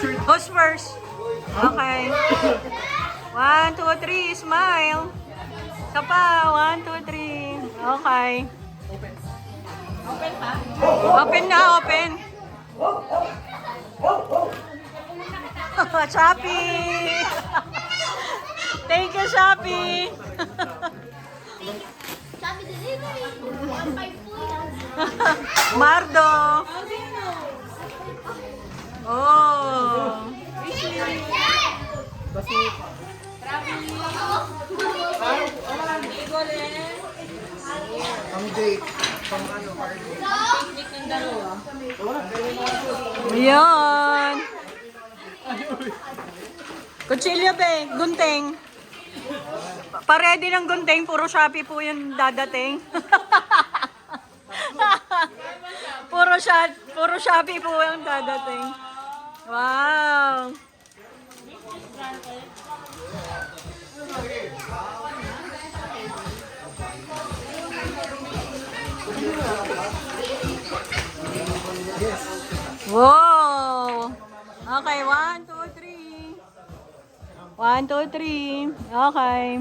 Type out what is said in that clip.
Who's first? Okay. 1, 2, 3, smile. Isa pa. 1, 2, 3. Okay. Open na, open. Shopee! Thank you, Shopee! Shopee delivery. 1.5 po yan. Mardo! Oh! Ang date. Pang ano, Ayan! Kutsilyo be, gunting. Pa-ready ng gunting, puro Shopee po yung dadating. Puro Shopee po yung dadating. Wow! Wow! Okay, 1, 2, 3. 1, 2, 3. Okay.